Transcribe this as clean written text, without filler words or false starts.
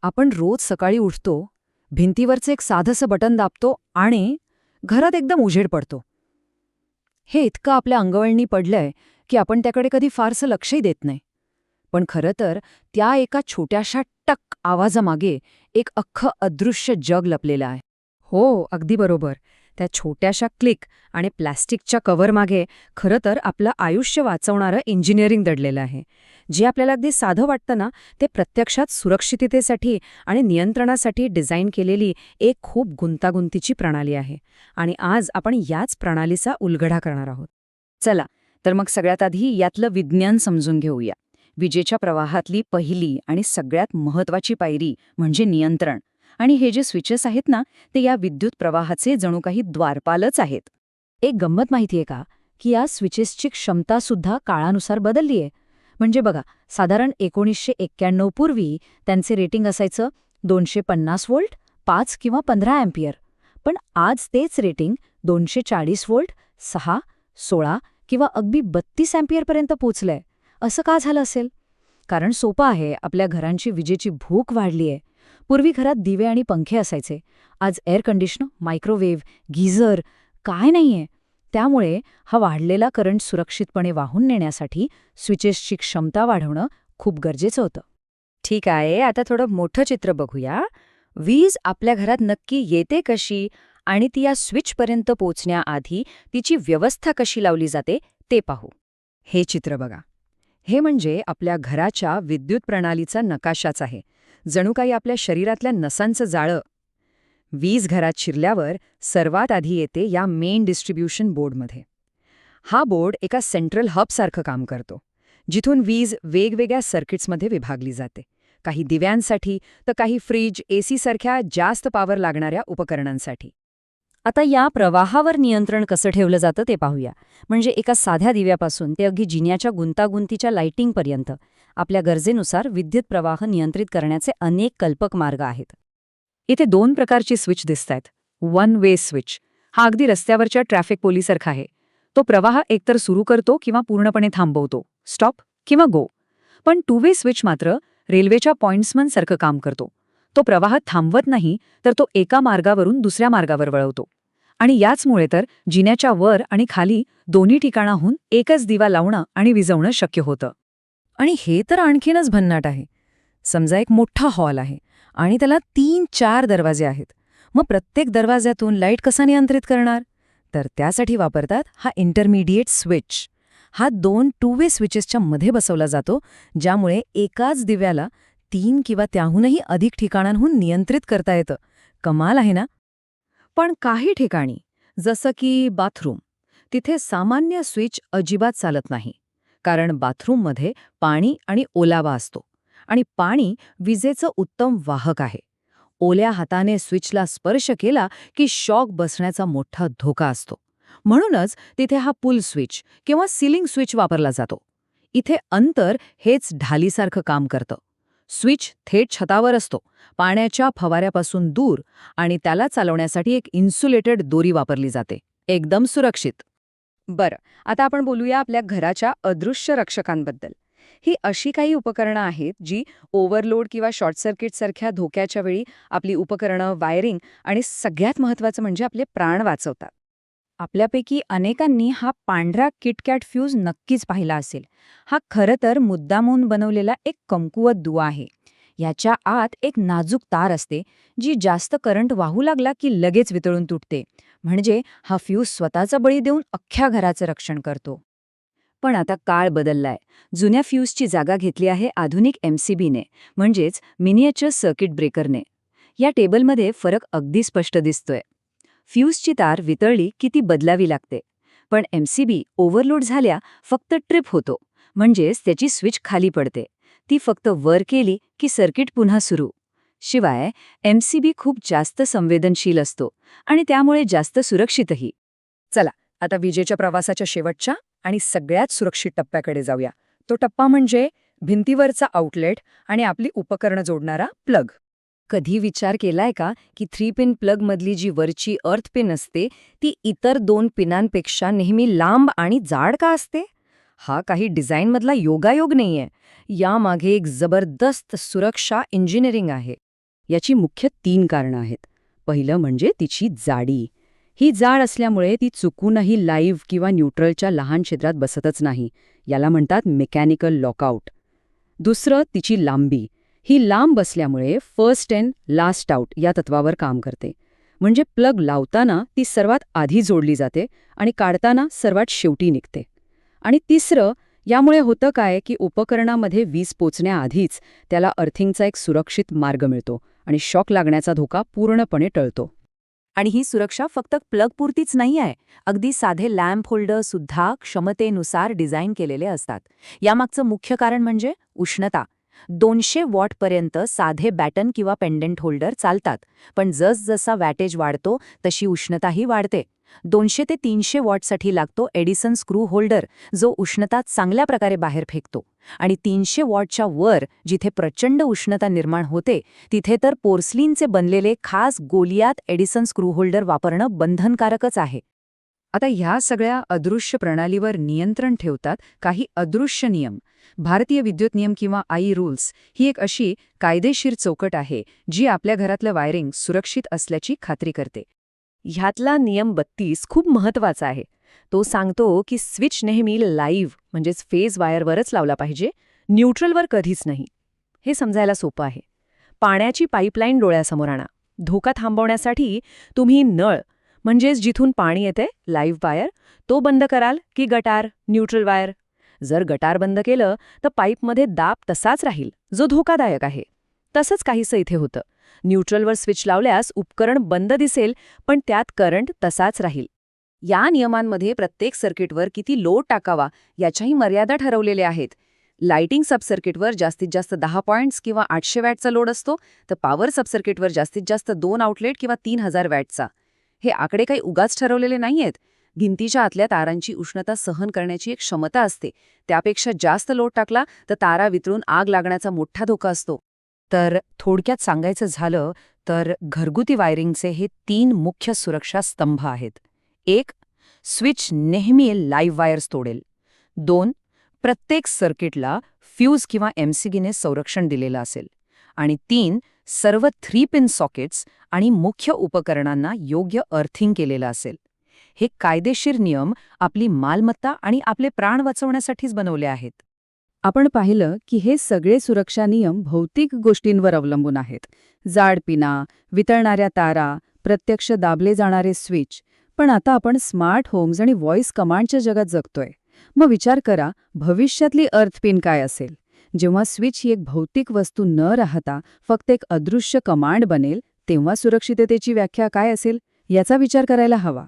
आपण रोज सकाळी उठतो, भिंतीवरचं एक साधंसं बटन दाबतो आणि घरात एकदम उजेड पडतो. हे इतकं आपल्या अंगवळणी पडलंय की आपण त्याकडे कधी फारसं लक्षही देत नाही. पण खरं तर त्या एका छोट्याशा टक आवाजामागे एक अख्खं अदृश्य जग लपलेलं आहे. हो, अगदी बरोबर. त्या छोट्याशा क्लिक आणि प्लॅस्टिकच्या कव्हरमागे खरं तर आपलं आयुष्य वाचवणारं इंजिनिअरिंग दडलेलं आहे. जे आपल्याला अगदी साधं वाटतं ना, ते प्रत्यक्षात सुरक्षिततेसाठी आणि नियंत्रणासाठी डिझाईन केलेली एक खूप गुंतागुंतीची प्रणाली आहे. आणि आज आपण याच प्रणालीचा उलगडा करणार आहोत. चला, तर मग सगळ्यात आधी यातलं विज्ञान समजून घेऊया. विजेच्या प्रवाहातली पहिली आणि सगळ्यात महत्त्वाची पायरी म्हणजे नियंत्रण. आणि हे जे स्विचेस आहेत ना, ते या विद्युत प्रवाहाचे जणू काही द्वारपालच आहेत. एक गंमत माहितीये का, की या स्विचेसची क्षमतासुद्धा काळानुसार बदललीये. म्हणजे बघा, साधारण 1991 पूर्वी त्यांचे रेटिंग असायचं 250 व्होल्ट, 5 किंवा 15 अँपियर. पण आज तेच रेटिंग 240 व्होल्ट, 6, 16 किंवा अगदी 32 अँपियरपर्यंत पोचलंय. असं का झालं असेल? कारण सोपं आहे, आपल्या घरांची विजेची भूक वाढलीये. पूर्वी घरात दिवे आणि पंखे असायचे. आज एअर कंडिशनर, मायक्रोवेव्ह, गीझर काय नाहीये. त्यामुळे हा वाढलेला करंट सुरक्षितपणे वाहून नेण्यासाठी स्विचेसची क्षमता वाढवणं खूप गरजेचं होतं. ठीक आहे, आता थोडं मोठं चित्र बघूया. वीज आपल्या घरात नक्की येते कशी आणि ती या स्विचपर्यंत पोचण्याआधी तिची व्यवस्था कशी लावली जाते ते पाहू. हे चित्र बघा. हे म्हणजे आपल्या घराच्या विद्युत प्रणालीचा नकाशाच आहे. जणू काही आपल्या शरीरातल्या नसांचं जाळं. वीज घरात शिरल्यावर सर्वात आधी येते या मेन डिस्ट्रीब्युशन बोर्डमध्ये. हा बोर्ड एका सेंट्रल हबसारखं काम करतो, जिथून वीज वेगवेगळ्या सर्किट्समध्ये विभागली जाते. काही दिव्यांसाठी तर काही फ्रीज, एसी सारख्या जास्त पॉवर लागणाऱ्या उपकरणांसाठी. आता या प्रवाहावर नियंत्रण कसं ठेवलं जातं ते पाहूया. म्हणजे एका साध्या दिव्यापासून ते अगदी जिन्याच्या गुंतागुंतीच्या लाइटिंगपर्यंत आपल्या गरजेनुसार विद्युत प्रवाह नियंत्रित करण्याचे अनेक कल्पक मार्ग आहेत. इथे 2 प्रकारची स्विच दिसतायत. वन वे स्विच हा अगदी रस्त्यावरच्या ट्रॅफिक पोलीसारखा आहे. तो प्रवाह एकतर सुरू करतो किंवा पूर्णपणे थांबवतो, स्टॉप किंवा गो. पण 2 वे स्विच मात्र रेल्वेच्या पॉइंट्समनसारखं काम करतो. तो प्रवाह थांबवत नाही, तर तो एका मार्गावरून दुसऱ्या मार्गावर वळवतो. आणि याचमुळे तर जिन्याच्या वर आणि खाली दोन्ही ठिकाणाहून एकच दिवा लावणं आणि विझवणं शक्य होतं. आणि हे तर आणखीनच भन्नाट आहे. समजा एक मोठा हॉल आहे आणि त्याला 3-4 दरवाजे आहेत. मग प्रत्येक दरवाज्यातून लाईट कसा नियंत्रित करणार? तर त्यासाठी वापरतात हा इंटरमिडिएट स्विच. हा 2 टू वे स्विचेसच्या मध्ये बसवला जातो, ज्यामुळे एकाच दिव्याला 3 किंवा त्याहूनही अधिक ठिकाणांहून नियंत्रित करता येतं. कमाल आहे ना? पण काही ठिकाणी, जसं की बाथरूम, तिथे सामान्य स्विच अजिबात चालत नाही. कारण बाथरूममध्ये पाणी आणि ओलावा असतो. आणि पाणी विजेचं उत्तम वाहक आहे. ओल्या हाताने स्विचला स्पर्श केला की शॉक बसण्याचा मोठा धोका असतो. म्हणूनच तिथे हा पुल स्विच किंवा सीलिंग स्विच वापरला जातो. इथे अंतर हेच ढालीसारखं काम करतं. स्विच थेट छतावर असतो, पाण्याच्या फवाऱ्यापासून दूर, आणि त्याला चालवण्यासाठी एक इन्सुलेटेड दोरी वापरली जाते. एकदम सुरक्षित. बरं, आता आपण बोलूया आपल्या घराच्या अदृश्य रक्षकांबद्दल. ही अशी काही उपकरणं आहेत जी ओव्हरलोड किंवा शॉर्ट सर्किटसारख्या धोक्याच्या वेळी आपली उपकरणं, वायरिंग आणि सगळ्यात महत्त्वाचं म्हणजे आपले प्राण वाचवतात. आपल्यापैकी अनेकांनी हा पांढरा किटकॅट फ्यूज नक्कीच पाहिला असेल. हा खरं तर मुद्दामून बनवलेला एक कमकुवत दुवा आहे. याच्या आत एक नाजूक तार असते, जी जास्त करंट वाहू लागला की लगेच वितळून तुटते. म्हणजे हा फ्यूज स्वतःचा बळी देऊन अख्ख्या घराचं रक्षण करतो. पण आता काळ बदललाय. जुन्या फ्यूजची जागा घेतली आहे आधुनिक MCBने, म्हणजेच मिनिएचर सर्किट ब्रेकरने. या टेबलमध्ये फरक अगदी स्पष्ट दिसतोय. फ्यूजची तार वितळली की ती बदलावी लागते. पण MCB ओव्हरलोड झाल्या फक्त ट्रिप होतो, म्हणजेच त्याची स्विच खाली पडते. ती फक्त वर केली की सर्किट पुन्हा सुरू. शिवाय MCB खूप जास्त संवेदनशील असतो आणि त्यामुळे जास्त सुरक्षितही. चला, आता विजेच्या प्रवासाच्या शेवटच्या आणि सगळ्यात सुरक्षित टप्प्याकडे जाऊया. तो टप्पा म्हणजे भिंतीवरचा आउटलेट आणि आपली उपकरणं जोडणारा प्लग. कधी विचार केलाय का की 3 पिन प्लगमधली जी वरची अर्थ पिन असते ती इतर 2 पिनांपेक्षा नेहमी लांब आणि जाड का असते? हा काही डिझाईनमधला योगायोग नाहीये. यामागे एक जबरदस्त सुरक्षा इंजिनिअरिंग आहे. याची मुख्य 3 कारणं आहेत. पहिलं म्हणजे तिची जाडी. ही जाड असल्यामुळे ती चुकूनही लाईव्ह किंवा न्यूट्रलच्या लहान छिद्रात बसतच नाही. याला म्हणतात मेकॅनिकल लॉकआउट. दुसरं तिची लांबी. ही लांब असल्यामुळे फर्स्ट इन लास्ट आउट या तत्वावर काम करते. म्हणजे प्लग लावताना ती सर्वात आधी जोडली जाते आणि काढताना सर्वात शेवटी निघते. आणि तिसरं, यामुळे होतं काय की उपकरणामध्ये वीज पोचण्याआधीच त्याला अर्थिंगचा एक सुरक्षित मार्ग मिळतो आणि शॉक लागण्याचा धोका पूर्णपणे टळतो. आणि ही सुरक्षा फक्त प्लगपुरतीच नाही आहे. अगदी साधे लॅम्प होल्डर सुद्धा क्षमतेनुसार डिझाईन केलेले असतात. यामागचं मुख्य कारण म्हणजे उष्णता. 200 वॉटपर्यंत साधे बॅटन किंवा पेंडंट होल्डर चालतात, पण जसजसा वॅटेज वाढतो तशी उष्णताही वाढते. 200 ते 300 वॉटसाठी लागतो एडिसन स्क्रू होल्डर, जो उष्णता चांगल्या प्रकारे बाहेर फेकतो. आणि 300 वॉटच्या वर जिथे प्रचंड उष्णता निर्माण होते तिथे तर पोर्सलिनचे बनलेले खास गोलियात एडिसन स्क्रू होल्डर वापरणं बंधनकारकच आहे. आता ह्या सगळ्या अदृश्य प्रणालीवर नियंत्रण ठेवतात काही अदृश्य नियम. भारतीय विद्युत नियम किंवा आई रूल्स ही एक अशी कायदेशीर चौकट आहे जी आपल्या घरातलं वायरिंग सुरक्षित असल्याची खात्री करते. ह्यातला नियम 32 खूप महत्वाचा आहे. तो सांगतो की स्विच नेहमी लाईव्ह म्हणजेच फेज वायरवरच लावला पाहिजे, न्यूट्रलवर कधीच नाही. हे समजायला सोपं आहे. पाण्याची पाईपलाईन डोळ्यासमोर आणा. धोका थांबवण्यासाठी तुम्ही नळ म्हणजेच जिथून पाणी येते लाईव्ह वायर तो बंद कराल की गटार न्यूट्रल वायर. जर गटार बंद केलं तर पाईपमध्ये दाब तसाच राहील, जो धोकादायक आहे. तसंच काहीसं इथे होतं. न्यूट्रलवर स्विच लावल्यास उपकरण बंद दिसेल, पण त्यात करंट तसाच राहील. या नियमांमध्ये प्रत्येक सर्किटवर किती लोड टाकावा याच्याही मर्यादा ठरवलेल्या आहेत. लाइटिंग सबसर्किटवर जास्तीत जास्त 10 पॉइंट्स किंवा 800 वॅटचा लोड असतो, तर पॉवर सबसर्किटवर जास्तीत जास्त 2 आउटलेट किंवा 3000 वॅटचा. हे आकडे काही उगाच ठरवलेले नाहीयेत. भिंतीच्या आतल्या तारांची उष्णता सहन करण्याची एक क्षमता असते. त्यापेक्षा जास्त लोड टाकला तर तारा वितळून आग लागण्याचा मोठा धोका असतो. तर थोडक्यात सांगायचं झालं तर घरगुती वायरिंगचे हे 3 मुख्य सुरक्षा स्तंभ आहेत. 1. स्विच नेहमी लाईव्ह वायर्स तोडेल. 2. प्रत्येक सर्किटला फ्यूज किंवा एमसीबीने संरक्षण दिलेलं असेल. आणि 3. सर्व 3 पिन सॉकेट्स आणि मुख्य उपकरणांना योग्य अर्थिंग केलेलं असेल. हे कायदेशीर नियम आपली मालमत्ता आणि आपले प्राण वाचवण्यासाठीच बनवले आहेत. आपण पाहिलं की हे सगळे सुरक्षा नियम भौतिक गोष्टींवर अवलंबून आहेत. जाड पिना, वितळणाऱ्या तारा, प्रत्यक्ष दाबले जाणारे स्विच. पण आता आपण स्मार्ट होम्स आणि व्हॉइस कमांडच्या जगात जगतोय. मग विचार करा, भविष्यातली अर्थपिन काय असेल? जेव्हा स्विच ही एक भौतिक वस्तू न राहता फक्त एक अदृश्य कमांड बनेल, तेव्हा सुरक्षिततेची व्याख्या काय असेल याचा विचार करायला हवा.